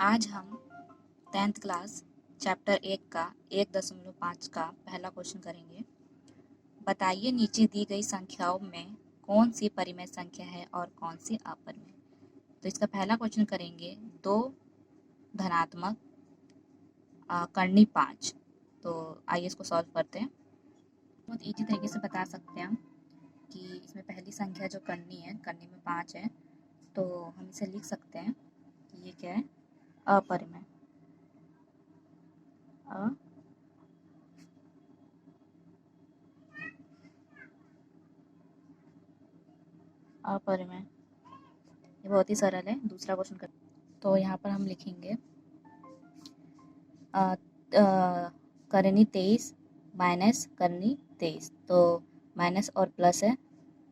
आज हम 10th class chapter 1 का 1.5 का पहला क्वेश्चन करेंगे। बताइए नीचे दी गई संख्याओं में कौन सी परिमेय संख्या है और कौन सी अपरिमेय। तो इसका पहला क्वेश्चन करेंगे 2 धनात्मक करनी 5। तो आइए इसको सॉल्व करते हैं। बहुत ईजी तरीके से बता सकते हैं हम कि इसमें पहली संख्या जो करनी है, करनी में 5 है, तो हम इसे लिख सकते हैं कि ये क्या है, अपरिमेय। अपरिमेय ये बहुत ही सरल है। दूसरा क्वेश्चन कर, तो यहाँ पर हम लिखेंगे करनी 23 माइनस करनी 23। तो माइनस और प्लस है,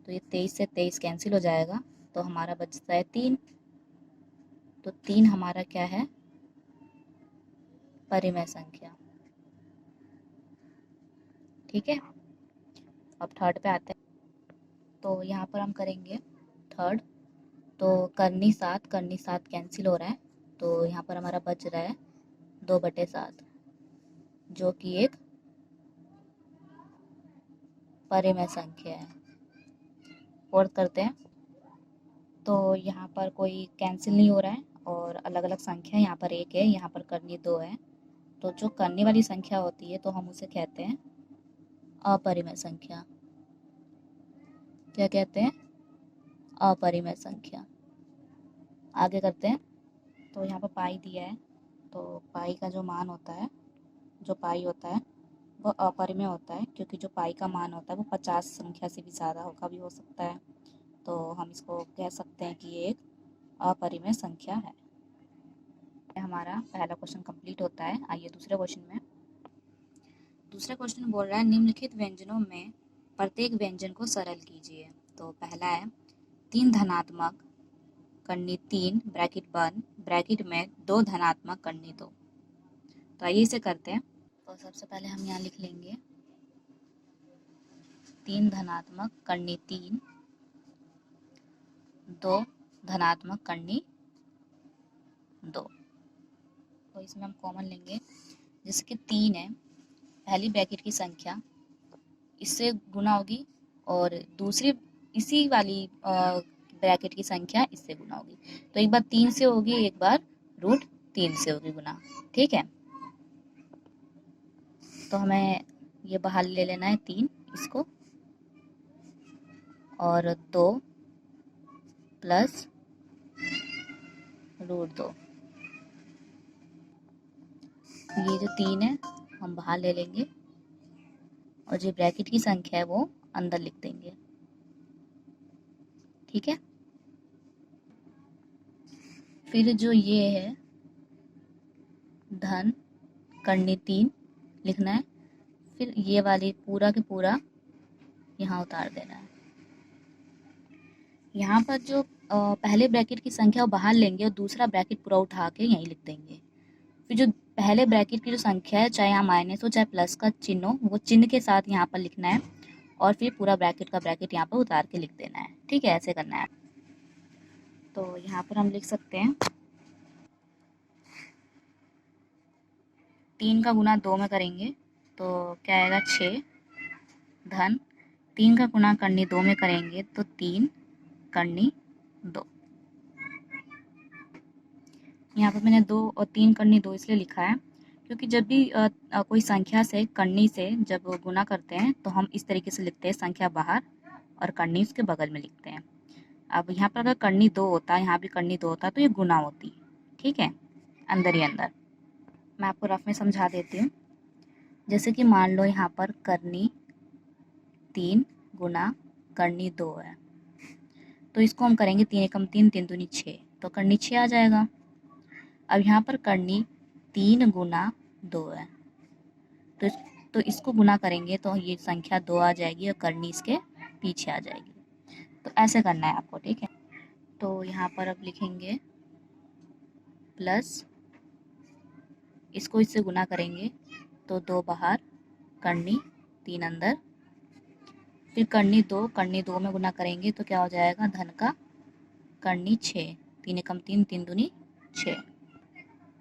तो ये 23 से 23 कैंसिल हो जाएगा, तो हमारा बचता है 3। तो 3 हमारा क्या है, परिमेय संख्या। ठीक है, अब थर्ड पे आते हैं। तो यहाँ पर हम करेंगे थर्ड। तो करनी 7 कैंसिल हो रहा है, तो यहाँ पर हमारा बच रहा है 2/7, जो कि एक परिमेय संख्या है। फोर्थ करते हैं। तो यहाँ पर कोई कैंसिल नहीं हो रहा है और अलग अलग संख्या, यहाँ पर 1 है, यहाँ पर करनी 2 है। तो जो करने वाली संख्या होती है तो हम उसे कहते हैं अपरिमेय संख्या। क्या कहते हैं, अपरिमेय संख्या। आगे करते हैं। तो यहाँ पर पाई दिया है, तो पाई का जो मान होता है, जो पाई होता है वो अपरिमेय होता है, क्योंकि जो पाई का मान होता है वो 50 संख्या से भी ज़्यादा होगा भी हो सकता है। तो हम इसको कह सकते हैं कि ये एक अपरिमेय संख्या है। हमारा पहला क्वेश्चन कंप्लीट होता है। आइए दूसरे क्वेश्चन में। दूसरा क्वेश्चन बोल रहा है निम्नलिखित व्यंजनों में प्रत्येक व्यंजन को सरल कीजिए। तो पहला है 3 धनात्मक करनी 3 ब्रैकेट बंद ब्रैकेट में 2 धनात्मक करनी 2। तो आइए इसे करते हैं। तो सबसे पहले हम यहाँ लिख लेंगे 3 धनात्मक करनी 3 2 धनात्मक करनी 2। तो इसमें हम कॉमन लेंगे, जैसे कि 3 है, पहली ब्रैकेट की संख्या इससे गुना होगी और दूसरी इसी वाली ब्रैकेट की संख्या इससे गुना होगी। तो एक बार 3 से होगी, एक बार √3 से होगी गुना। ठीक है, तो हमें ये बाहर ले लेना है 3 इसको, और 2 प्लस √2। ये जो 3 है हम बाहर ले लेंगे और जो ब्रैकेट की संख्या है वो अंदर लिख देंगे। ठीक है, फिर जो ये है धन करनी 3 लिखना है, फिर ये वाली पूरा के पूरा यहाँ उतार देना है। यहाँ पर जो पहले ब्रैकेट की संख्या वो बाहर लेंगे और दूसरा ब्रैकेट पूरा उठा के यहीं लिख देंगे। फिर जो पहले ब्रैकेट की जो संख्या है, चाहे यहाँ माइनस हो चाहे प्लस का चिन्ह हो, वो चिन्ह के साथ यहाँ पर लिखना है और फिर पूरा ब्रैकेट का ब्रैकेट यहाँ पर उतार के लिख देना है। ठीक है, ऐसे करना है। तो यहाँ पर हम लिख सकते हैं 3 का गुना 2 में करेंगे तो क्या आएगा 6 धन 3 का गुना करनी 2 में करेंगे तो 3 करनी 2। यहाँ पर मैंने 2 और 3 करनी 2 इसलिए लिखा है क्योंकि जब भी कोई संख्या से करनी से जब गुना करते हैं तो हम इस तरीके से लिखते हैं, संख्या बाहर और करनी उसके बगल में लिखते हैं। अब यहाँ पर अगर करनी 2 होता, यहाँ भी करनी 2 होता तो ये गुना होती। ठीक है, अंदर ही अंदर। मैं आपको रफ में समझा देती हूँ। जैसे कि मान लो यहाँ पर करनी 3 गुना करनी 2 है, तो इसको हम करेंगे 3 एकम 3 3 दूनी 6, तो करनी 6 आ जाएगा। अब यहाँ पर करनी 3 गुना 2 है, तो इसको गुना करेंगे तो ये संख्या 2 आ जाएगी और करनी इसके पीछे आ जाएगी। तो ऐसे करना है आपको। ठीक है, तो यहाँ पर अब लिखेंगे प्लस, इसको इससे गुना करेंगे तो 2 बाहर करनी 3 अंदर, फिर करनी 2 में गुना करेंगे तो क्या हो जाएगा, धन का करनी 6, 3 एकम 3 3 दूनी 6।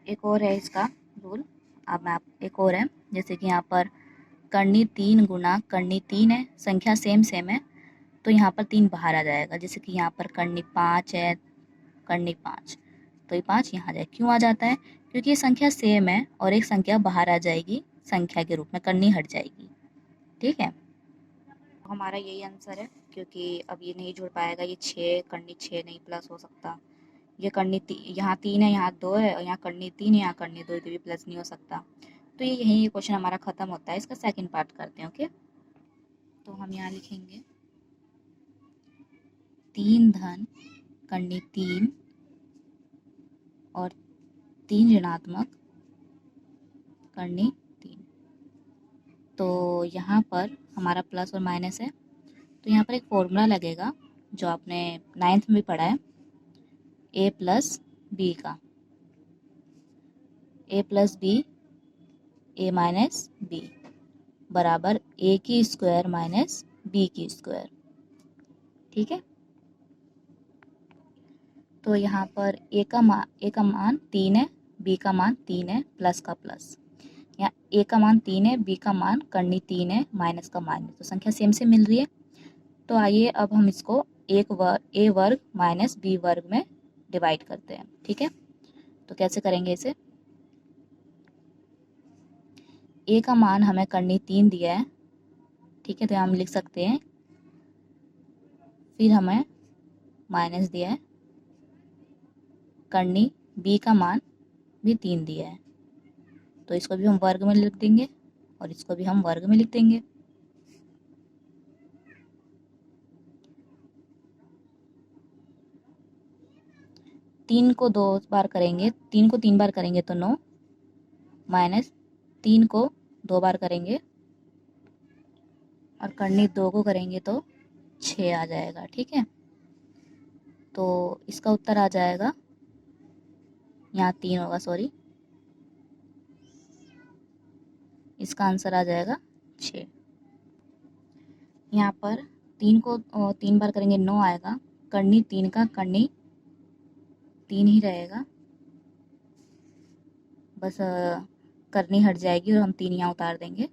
एक और है इसका रूल। अब मैं आप एक और है, जैसे कि यहाँ पर करनी 3 गुना करनी 3 है, संख्या सेम सेम है, तो यहाँ पर 3 बाहर आ जाएगा। जैसे कि यहाँ पर करनी 5 है, करनी 5, तो ये 5 यहाँ आ जाए। क्यों आ जाता है? क्योंकि ये संख्या सेम है और एक संख्या बाहर आ जाएगी संख्या के रूप में, करनी हट जाएगी। ठीक है, हमारा यही आंसर है, क्योंकि अब ये नहीं जुड़ पाएगा। ये 6 करनी 6 नहीं प्लस हो सकता। ये करनी यहाँ 3 है, यहाँ 2 है, और यहाँ करनी 3 है, यहाँ करनी 2 है, तो भी प्लस नहीं हो सकता। तो ये यही क्वेश्चन हमारा ख़त्म होता है। इसका सेकंड पार्ट करते हैं। ओके, तो हम यहाँ लिखेंगे 3 धन करनी 3 और 3 ऋणात्मक करनी 3। तो यहाँ पर हमारा प्लस और माइनस है, तो यहाँ पर एक फॉर्मूला लगेगा जो आपने 9th में भी पढ़ा है, a प्लस बी का, a plus B a minus B बराबर a की स्क्वायर माइनस b की स्क्वायर। ठीक है, तो यहाँ पर a का मान 3 है, b का मान 3 है, प्लस का प्लस। यहाँ a का मान 3 है, b का मान करनी 3 है, माइनस का माइनस, तो संख्या सेम से मिल रही है। तो आइए अब हम इसको a वर्ग माइनस b वर्ग में डिवाइड करते हैं। ठीक है, तो कैसे करेंगे इसे? a का मान हमें करनी 3 दिया है। ठीक है, तो हम लिख सकते हैं, फिर हमें माइनस दिया है, करनी b का मान भी 3 दिया है, तो इसको भी हम वर्ग में लिख देंगे और इसको भी हम वर्ग में लिख देंगे। तीन को 2 बार करेंगे, 3 को 3 बार करेंगे तो 9, माइनस 3 को 2 बार करेंगे और करनी 2 को करेंगे तो 6 आ जाएगा। ठीक है, तो इसका उत्तर आ जाएगा, यहाँ 3 होगा, सॉरी, इसका आंसर आ जाएगा 6। यहाँ पर 3 को 3 बार करेंगे 9 आएगा, करनी 3 का करनी 3 ही रहेगा, बस करनी हट जाएगी और हम 3 यहाँ उतार देंगे,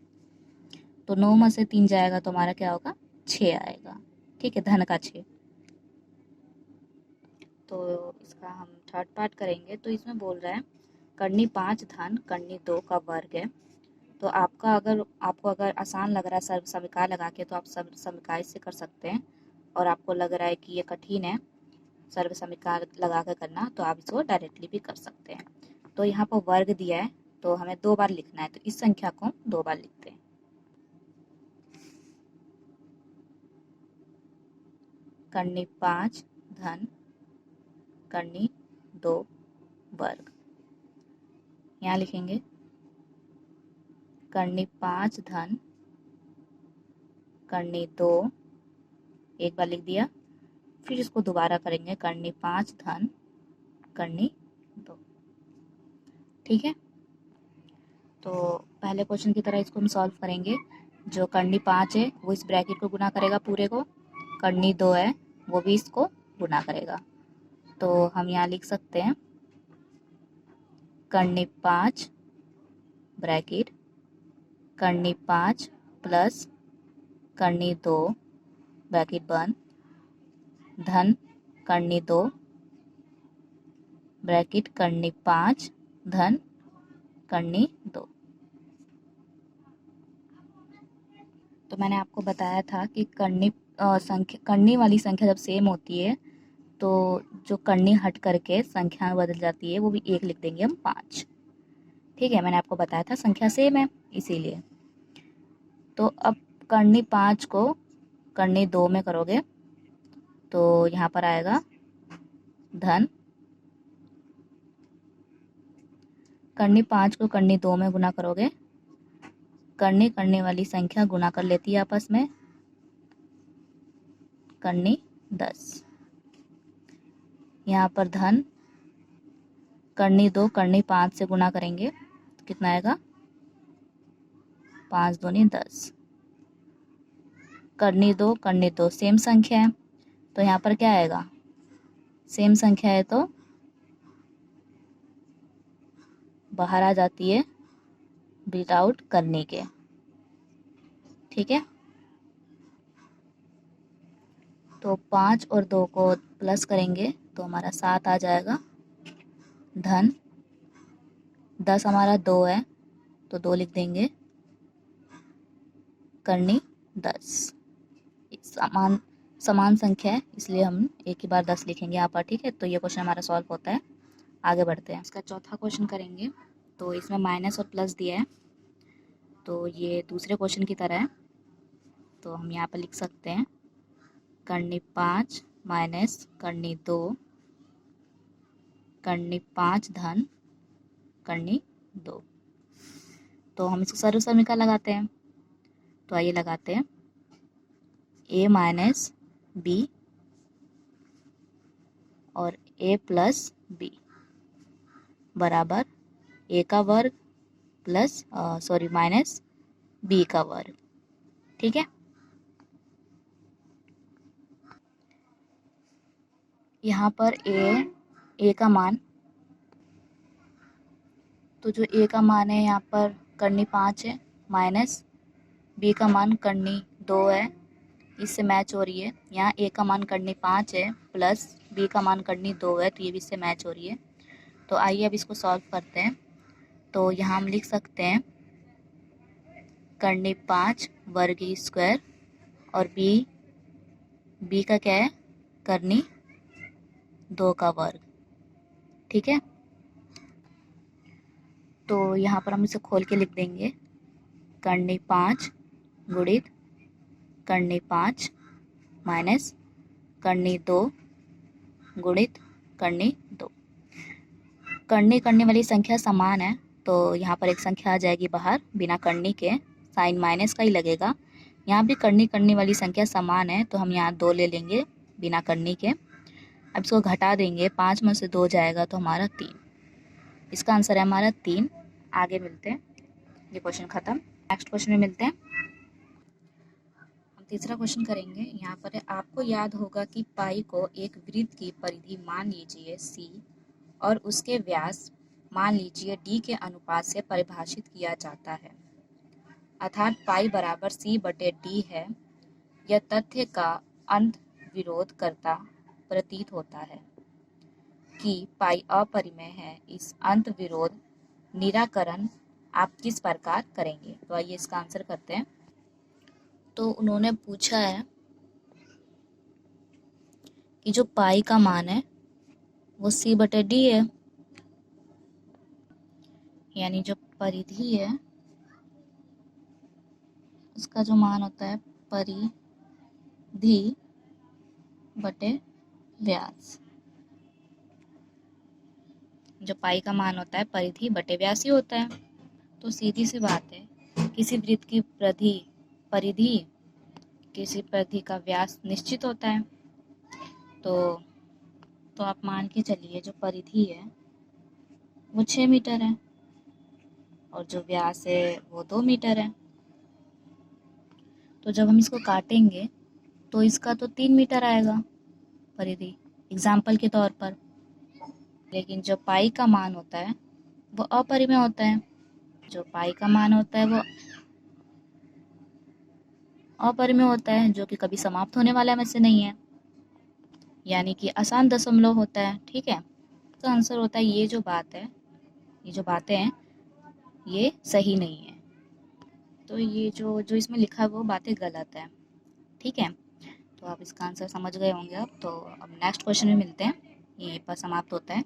तो 9 में से 3 जाएगा तो हमारा क्या होगा? 6 आएगा। ठीक है, धन का 6। तो इसका हम थर्ड पार्ट करेंगे। तो इसमें बोल रहा है करनी 5 धन करनी 2 का वर्ग है। तो आपको अगर आसान लग रहा है सर्व समीकरण लगा के, तो आप सर्व समीकरण से कर सकते हैं, और आपको लग रहा है कि ये कठिन है सर्व समीकरण लगा कर करना, तो आप इसको डायरेक्टली भी कर सकते हैं। तो यहाँ पर वर्ग दिया है, तो हमें 2 बार लिखना है, तो इस संख्या को हम 2 बार लिखते हैं। करनी 5 धन करनी 2 वर्ग, यहाँ लिखेंगे करनी 5 धन करनी 2, एक बार लिख दिया, फिर इसको दोबारा करेंगे, करनी 5 धन करनी 2। ठीक है, तो पहले क्वेश्चन की तरह इसको हम सॉल्व करेंगे। जो करनी 5 है वो इस ब्रैकेट को गुना करेगा पूरे को, करनी 2 है वो भी इसको गुना करेगा। तो हम यहाँ लिख सकते हैं करनी 5 ब्रैकेट करनी 5 प्लस करनी 2 ब्रैकेट बंद, धन करनी 2 ब्रैकेट करनी 5 धन करनी 2। तो मैंने आपको बताया था कि करनी वाली संख्या जब सेम होती है तो जो करनी हट करके संख्या बदल जाती है, वो भी 1 लिख देंगे हम 5। ठीक है, मैंने आपको बताया था संख्या सेम है इसीलिए। तो अब करनी 5 को करनी 2 में करोगे तो यहाँ पर आएगा धन, करनी 5 को करनी 2 में गुना करोगे, करने वाली संख्या गुना कर लेती है आपस में, करनी 10, यहाँ पर धन करनी 2 करनी 5 से गुना करेंगे तो कितना आएगा? 5 दूनी 10, करनी 2 सेम संख्या है, तो यहाँ पर क्या आएगा? सेम संख्या है तो बाहर आ जाती है विदाउट करने के। ठीक है, तो 5 और 2 को प्लस करेंगे तो हमारा 7 आ जाएगा, धन 10 हमारा 2 है तो 2 लिख देंगे, करनी 10। समान संख्या है इसलिए हम एक ही बार 10 लिखेंगे यहाँ पर। ठीक है, तो ये क्वेश्चन हमारा सॉल्व होता है। आगे बढ़ते हैं, इसका चौथा क्वेश्चन करेंगे। तो इसमें माइनस और प्लस दिया है, तो ये दूसरे क्वेश्चन की तरह है। तो हम यहाँ पर लिख सकते हैं करनी 5 माइनस करनी 2 करनी 5 धन करनी 2। तो हम इसको सर्व समीकरण लगाते हैं। तो आइए लगाते हैं, a माइनस बी और a प्लस बी बराबर a का वर्ग प्लस माइनस b का वर्ग। ठीक है, यहाँ पर a का मान, तो जो a का मान है यहाँ पर करनी 5 है, माइनस b का मान करनी 2 है, इससे मैच हो रही है। यहाँ a का मान करनी 5 है प्लस b का मान करनी 2 है, तो ये भी इससे मैच हो रही है। तो आइए अब इसको सॉल्व करते हैं। तो यहाँ हम लिख सकते हैं करनी 5 वर्ग स्क्वायर और b का क्या है, करनी 2 का वर्ग। ठीक है, तो यहाँ पर हम इसे खोल के लिख देंगे, करनी 5 गुणित करनी 5 माइनस करनी 2 गुणित करनी 2। करने वाली संख्या समान है, तो यहाँ पर एक संख्या आ जाएगी बाहर बिना करनी के, साइन माइनस का ही लगेगा। यहाँ भी करने वाली संख्या समान है, तो हम यहाँ 2 ले लेंगे बिना करने के। अब इसको घटा देंगे, 5 में से 2 जाएगा तो हमारा 3। इसका आंसर है हमारा 3। आगे मिलते हैं, ये क्वेश्चन खत्म, नेक्स्ट क्वेश्चन में मिलते हैं। हम तीसरा क्वेश्चन करेंगे। यहाँ पर है, आपको याद होगा कि पाई को एक वृत्त की परिधि मान लीजिए c और उसके व्यास मान लीजिए d के अनुपात से परिभाषित किया जाता है, अर्थात पाई बराबर c बटे d है। यह तथ्य का अंत विरोध करता प्रतीत होता है कि पाई अपरिमेय है। इस अंत विरोध निराकरण आप किस प्रकार करेंगे? तो आइए इसका आंसर करते हैं। तो उन्होंने पूछा है कि जो पाई का मान है वो c बटे d है, यानी जो परिधि है उसका जो मान होता है परिधि बटे व्यास। जो पाई का मान होता है परिधि बटे व्यास ही होता है। तो सीधी सी बात है, किसी वृत्त की परिधि किसी परिधि का व्यास निश्चित होता है। तो आप मान के चलिए जो परिधि है वो 6 मीटर है और जो व्यास है वो 2 मीटर है। तो जब हम इसको काटेंगे तो इसका तो 3 मीटर आएगा परिधि, एग्जाम्पल के तौर पर। लेकिन जो पाई का मान होता है वो अपरिमेय होता है। जो पाई का मान होता है वो अपरिमेय होता है, जो कि कभी समाप्त होने वाला में से नहीं है, यानी कि आसान दशमलव होता है। ठीक है, तो आंसर होता है ये जो बात है, ये जो बातें हैं ये सही नहीं है। तो ये जो इसमें लिखा है वो बातें गलत है। ठीक है, तो आप इसका आंसर समझ गए होंगे अब। तो अब नेक्स्ट क्वेश्चन में मिलते हैं, यहीं पर समाप्त होता है।